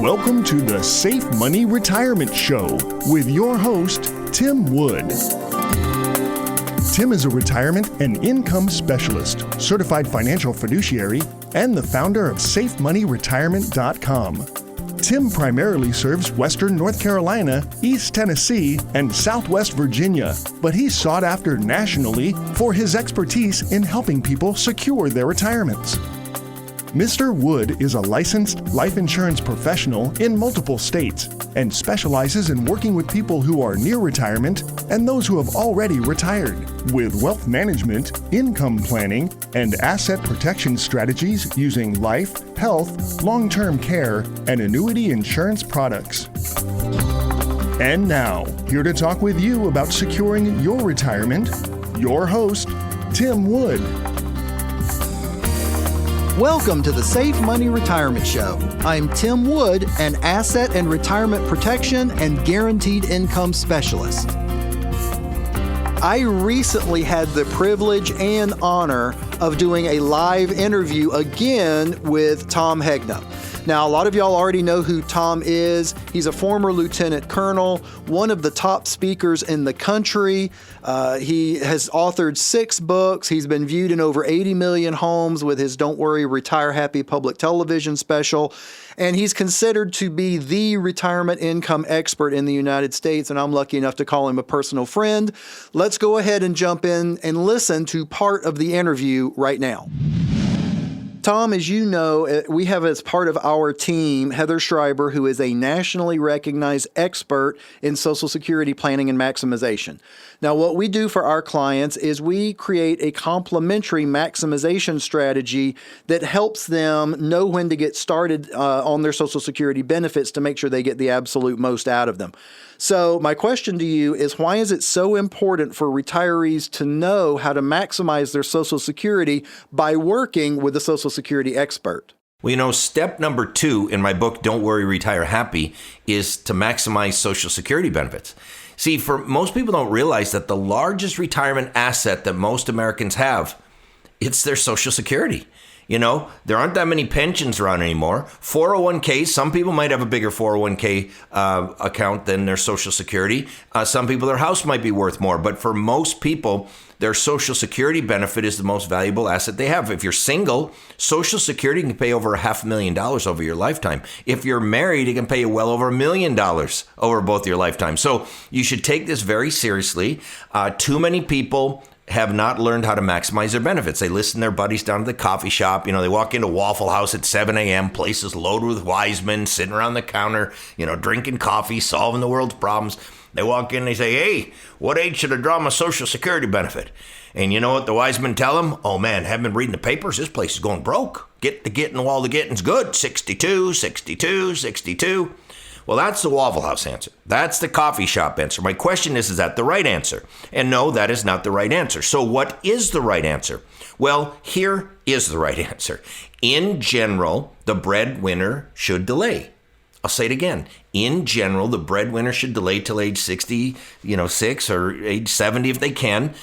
Welcome to the Safe Money Retirement Show with your host, Tim Wood. Tim is a retirement and income specialist, certified financial fiduciary, and the founder of SafeMoneyRetirement.com. Tim primarily serves Western North Carolina, East Tennessee, and Southwest Virginia, but he's sought after nationally for his expertise in helping people secure their retirements. Mr. Wood is a licensed life insurance professional in multiple states and specializes in working with people who are near retirement and those who have already retired with wealth management, income planning, and asset protection strategies using life, health, long-term care, and annuity insurance products. And now, here to talk with you about securing your retirement, your host, Tim Wood. Welcome to the Safe Money Retirement Show. I'm Tim Wood, an asset and retirement protection and guaranteed income specialist. I recently had the privilege and honor of doing a live interview again with Tom Hegna. Now, a lot of y'all already know who Tom is. He's a former lieutenant colonel, one of the top speakers in the country. He has authored 6 books. He's been viewed in over 80 million homes with his Don't Worry, Retire Happy public television special. And he's considered to be the retirement income expert in the United States, and I'm lucky enough to call him a personal friend. Let's go ahead and jump in and listen to part of the interview right now. Tom, as you know, we have as part of our team, Heather Schreiber, who is a nationally recognized expert in Social Security planning and maximization. Now, what we do for our clients is we create a complementary maximization strategy that helps them know when to get started on their Social Security benefits to make sure they get the absolute most out of them. So my question to you is, why is it so important for retirees to know how to maximize their Social Security by working with a Social Security expert? Well, you know, step number 2 in my book, Don't Worry, Retire Happy, is to maximize Social Security benefits. See, for most people don't realize that the largest retirement asset that most Americans have, it's their Social Security. You know, there aren't that many pensions around anymore. 401ks, some people might have a bigger 401k account than their Social Security. Some people, their house might be worth more. But for most people, their Social Security benefit is the most valuable asset they have. If you're single, Social Security can pay over $500,000 over your lifetime. If you're married, it can pay you well over $1 million over both your lifetime. So you should take this very seriously. Too many people have not learned how to maximize their benefits. They listen to their buddies down at the coffee shop. You know, they walk into Waffle House at 7 a.m., places loaded with wise men, sitting around the counter, you know, drinking coffee, solving the world's problems. They walk in and they say, "Hey, what age should I draw my Social Security benefit?" And you know what the wise men tell them? "Oh man, haven't been reading the papers? This place is going broke. Get the getting while the getting's good. 62, 62, 62. Well, that's the Waffle House answer. That's the coffee shop answer. My question is that the right answer? And no, that is not the right answer. So what is the right answer? Well, here is the right answer. In general, the breadwinner should delay. I'll say it again. In general, the breadwinner should delay till age 66 or age 70 if they can.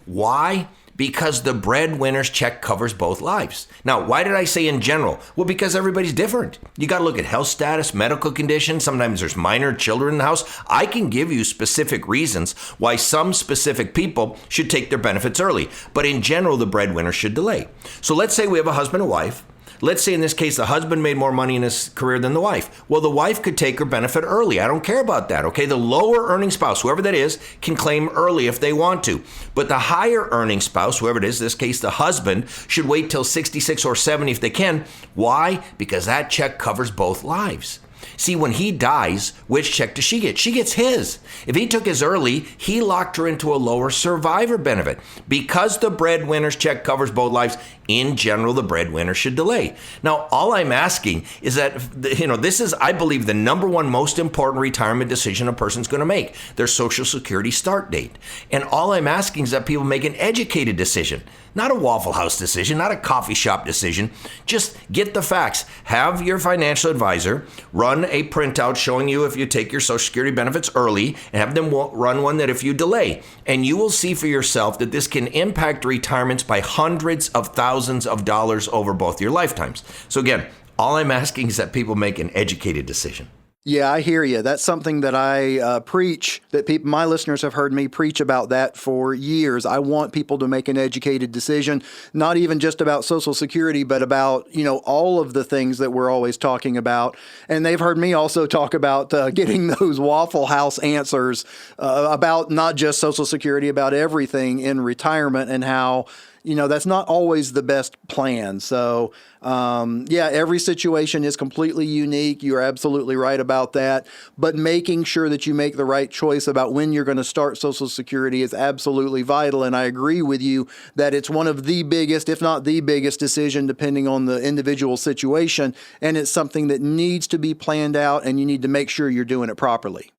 Why? Because the breadwinner's check covers both lives. Now, why did I say in general? Well, because everybody's different. You got to look at health status, medical conditions. Sometimes there's minor children in the house. I can give you specific reasons why some specific people should take their benefits early. But in general, the breadwinner should delay. So let's say we have a husband and wife. Let's say in this case, the husband made more money in his career than the wife. Well, the wife could take her benefit early. I don't care about that, okay? The lower earning spouse, whoever that is, can claim early if they want to. But the higher earning spouse, whoever it is, in this case, the husband, should wait till 66 or 70 if they can. Why? Because that check covers both lives. See, when he dies, which check does she get? She gets his. If he took his early, he locked her into a lower survivor benefit. Because the breadwinner's check covers both lives, in general, the breadwinner should delay. Now, all I'm asking is that, this is, I believe, the number one most important retirement decision a person's going to make, their Social Security start date. And all I'm asking is that people make an educated decision, not a Waffle House decision, not a coffee shop decision. Just get the facts. Have your financial advisor run a printout showing you if you take your Social Security benefits early, and have them run one that if you delay. And you will see for yourself that this can impact retirements by hundreds of thousands of dollars over both your lifetimes. So again, All I'm asking is that people make an educated decision. Yeah, I hear you. That's something that I preach, that my listeners have heard me preach about that for years. I want people to make an educated decision, not even just about Social Security, but about, all of the things that we're always talking about. And they've heard me also talk about getting those Waffle House answers about not just Social Security, about everything in retirement, and how that's not always the best plan. So, every situation is completely unique. You're absolutely right about that. But making sure that you make the right choice about when you're going to start Social Security is absolutely vital. And I agree with you that it's one of the biggest, if not the biggest decision, depending on the individual situation. And it's something that needs to be planned out, and you need to make sure you're doing it properly.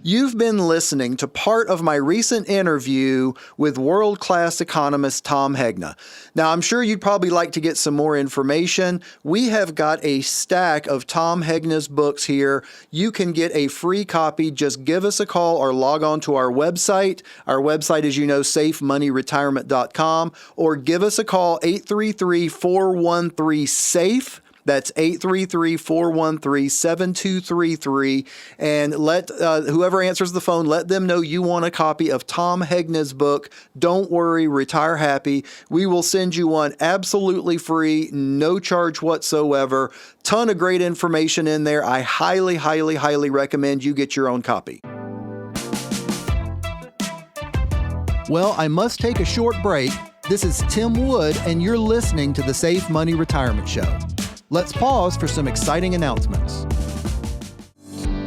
You've been listening to part of my recent interview with world-class economist Tom Hegna. Now, I'm sure you'd probably like to get some more information. We have got a stack of Tom Hegna's books here. You can get a free copy. Just give us a call or log on to our website. Our website is, safemoneyretirement.com, or give us a call, 833-413-SAFE. That's 833-413-7233. And let whoever answers the phone, let them know you want a copy of Tom Hegna's book, Don't Worry, Retire Happy. We will send you one absolutely free, no charge whatsoever. Ton of great information in there. I highly, highly, highly recommend you get your own copy. Well, I must take a short break. This is Tim Wood, and you're listening to the Safe Money Retirement Show. Let's pause for some exciting announcements.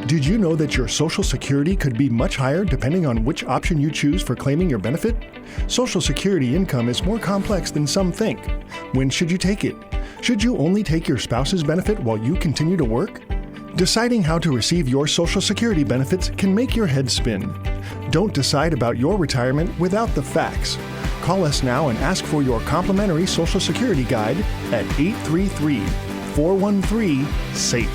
Did you know that your Social Security could be much higher depending on which option you choose for claiming your benefit? Social Security income is more complex than some think. When should you take it? Should you only take your spouse's benefit while you continue to work? Deciding how to receive your Social Security benefits can make your head spin. Don't decide about your retirement without the facts. Call us now and ask for your complimentary Social Security guide at 833-413-SAFE.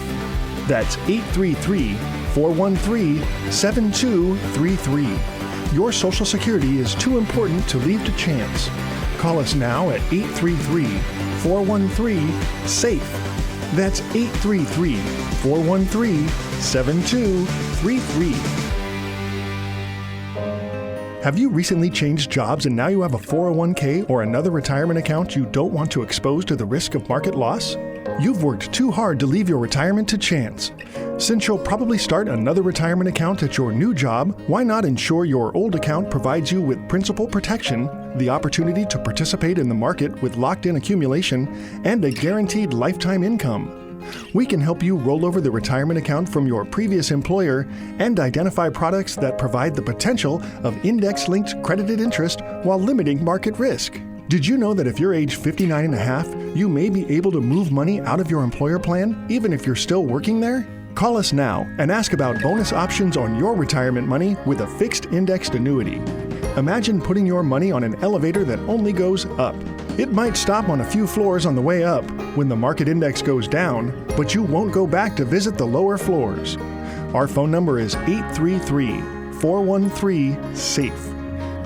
That's 833-413-7233. Your Social Security is too important to leave to chance. Call us now at 833-413-SAFE. That's 833-413-7233. Have you recently changed jobs and now you have a 401k or another retirement account you don't want to expose to the risk of market loss? You've worked too hard to leave your retirement to chance. Since you'll probably start another retirement account at your new job, why not ensure your old account provides you with principal protection, the opportunity to participate in the market with locked-in accumulation, and a guaranteed lifetime income? We can help you roll over the retirement account from your previous employer and identify products that provide the potential of index-linked credited interest while limiting market risk. Did you know that if you're age 59 and a half, you may be able to move money out of your employer plan, even if you're still working there? Call us now and ask about bonus options on your retirement money with a fixed indexed annuity. Imagine putting your money on an elevator that only goes up. It might stop on a few floors on the way up when the market index goes down, but you won't go back to visit the lower floors. Our phone number is 833-413-SAFE.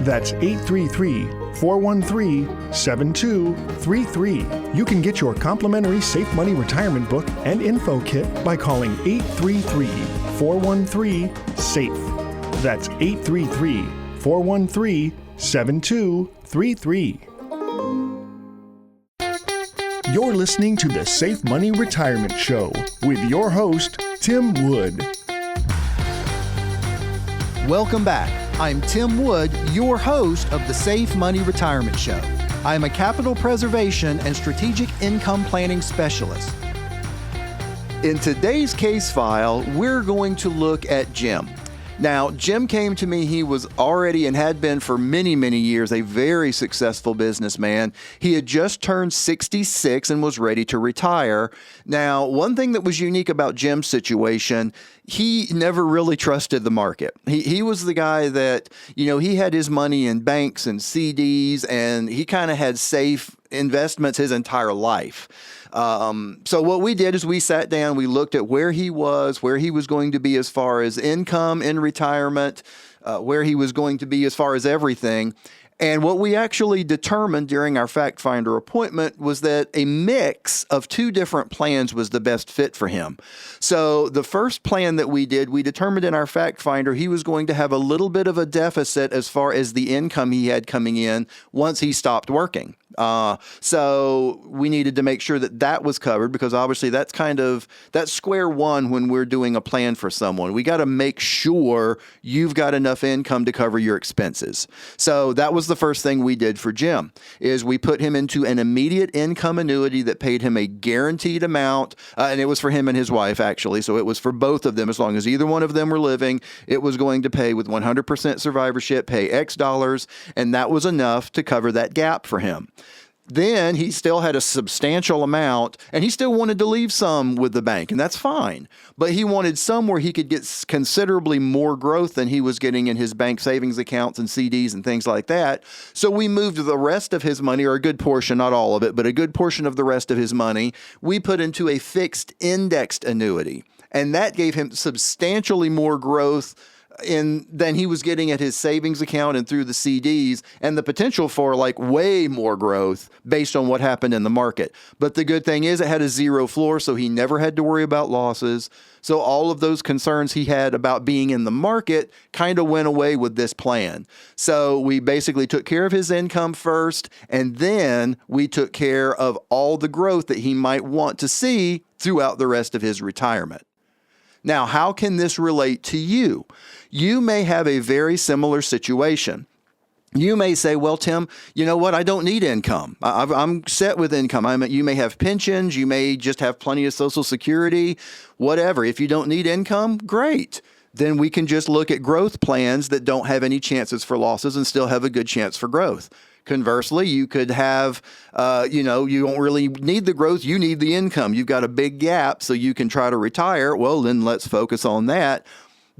That's 833-413-7233. You can get your complimentary Safe Money Retirement Book and info kit by calling 833-413-SAFE. That's 833-413-7233. You're listening to the Safe Money Retirement Show with your host, Tim Wood. Welcome back. I'm Tim Wood, your host of the Safe Money Retirement Show. I am a capital preservation and strategic income planning specialist. In today's case file, we're going to look at Jim. Now, Jim came to me. He was already and had been for many, many years a very successful businessman. He had just turned 66 and was ready to retire. Now, one thing that was unique about Jim's situation, he never really trusted the market. He was the guy that, he had his money in banks and CDs, and he kind of had safe investments his entire life. So what we did is we sat down, we looked at where he was going to be as far as income in retirement, where he was going to be as far as everything. And what we actually determined during our fact finder appointment was that a mix of 2 different plans was the best fit for him. So the first plan that we did, we determined in our fact finder he was going to have a little bit of a deficit as far as the income he had coming in once he stopped working. So we needed to make sure that that was covered, because obviously that's square one when we're doing a plan for someone. We got to make sure you've got enough income to cover your expenses. So that was the first thing we did for Jim, is we put him into an immediate income annuity that paid him a guaranteed amount. And it was for him and his wife, actually. So it was for both of them. As long as either one of them were living, it was going to pay with 100% survivorship, pay X dollars. And that was enough to cover that gap for him. Then he still had a substantial amount, and he still wanted to leave some with the bank, and that's fine. But he wanted some where he could get considerably more growth than he was getting in his bank savings accounts and CDs and things like that. So we moved the rest of his money, or a good portion, not all of it, but a good portion of the rest of his money, we put into a fixed indexed annuity. And that gave him substantially more growth than he was getting at his savings account and through the CDs, and the potential for way more growth based on what happened in the market. But the good thing is it had a 0 floor, so he never had to worry about losses. So all of those concerns he had about being in the market kind of went away with this plan. So we basically took care of his income first, and then we took care of all the growth that he might want to see throughout the rest of his retirement. Now, how can this relate to you? You may have a very similar situation. You may say, well, Tim, you know what? I don't need income. I'm set with income. You may have pensions. You may just have plenty of Social Security, whatever. If you don't need income, great. Then we can just look at growth plans that don't have any chances for losses and still have a good chance for growth. Conversely, you could have, you don't really need the growth. You need the income. You've got a big gap, so you can try to retire. Well, then let's focus on that.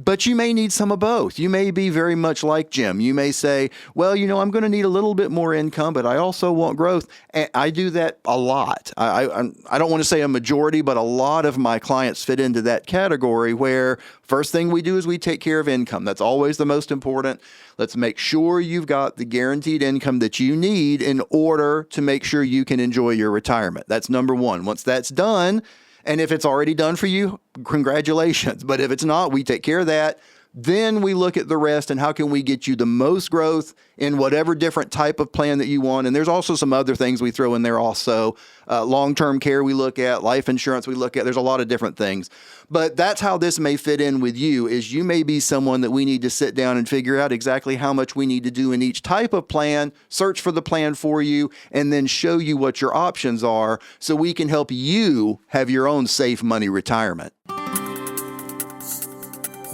But you may need some of both. You may be very much like Jim. You may say, well, I'm going to need a little bit more income, but I also want growth. And I do that a lot. I don't want to say a majority, but a lot of my clients fit into that category where first thing we do is we take care of income. That's always the most important. Let's make sure you've got the guaranteed income that you need in order to make sure you can enjoy your retirement. That's number one. Once that's done, and if it's already done for you, congratulations. But if it's not, we take care of that. Then we look at the rest and how can we get you the most growth in whatever different type of plan that you want. And there's also some other things we throw in there also. Long-term care we look at, life insurance we look at. There's a lot of different things. But that's how this may fit in with you, is you may be someone that we need to sit down and figure out exactly how much we need to do in each type of plan, search for the plan for you, and then show you what your options are so we can help you have your own safe money retirement.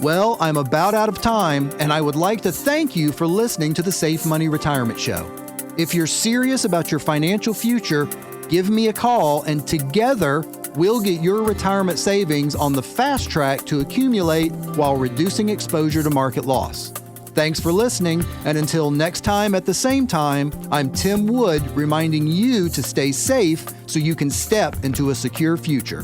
Well, I'm about out of time, and I would like to thank you for listening to the Safe Money Retirement Show. If you're serious about your financial future, give me a call, and together we'll get your retirement savings on the fast track to accumulate while reducing exposure to market loss. Thanks for listening, and until next time at the same time, I'm Tim Wood reminding you to stay safe so you can step into a secure future.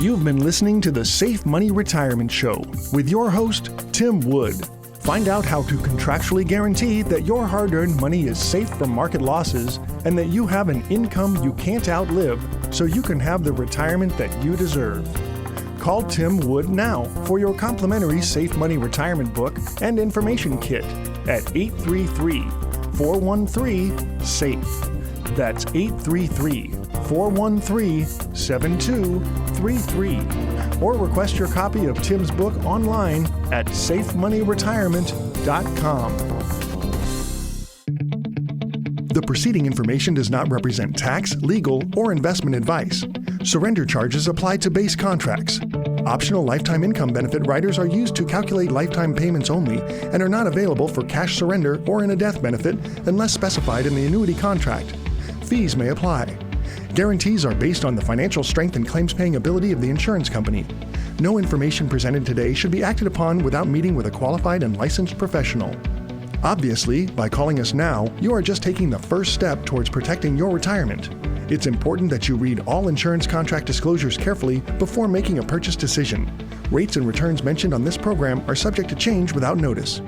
You've been listening to the Safe Money Retirement Show with your host, Tim Wood. Find out how to contractually guarantee that your hard-earned money is safe from market losses and that you have an income you can't outlive so you can have the retirement that you deserve. Call Tim Wood now for your complimentary Safe Money Retirement book and information kit at 833-413-SAFE. That's 833-413-7233. Or request your copy of Tim's book online at safemoneyretirement.com. The preceding information does not represent tax, legal, or investment advice. Surrender charges apply to base contracts. Optional lifetime income benefit riders are used to calculate lifetime payments only and are not available for cash surrender or in a death benefit unless specified in the annuity contract. Fees may apply. Guarantees are based on the financial strength and claims-paying ability of the insurance company. No information presented today should be acted upon without meeting with a qualified and licensed professional. Obviously, by calling us now, you are just taking the first step towards protecting your retirement. It's important that you read all insurance contract disclosures carefully before making a purchase decision. Rates and returns mentioned on this program are subject to change without notice.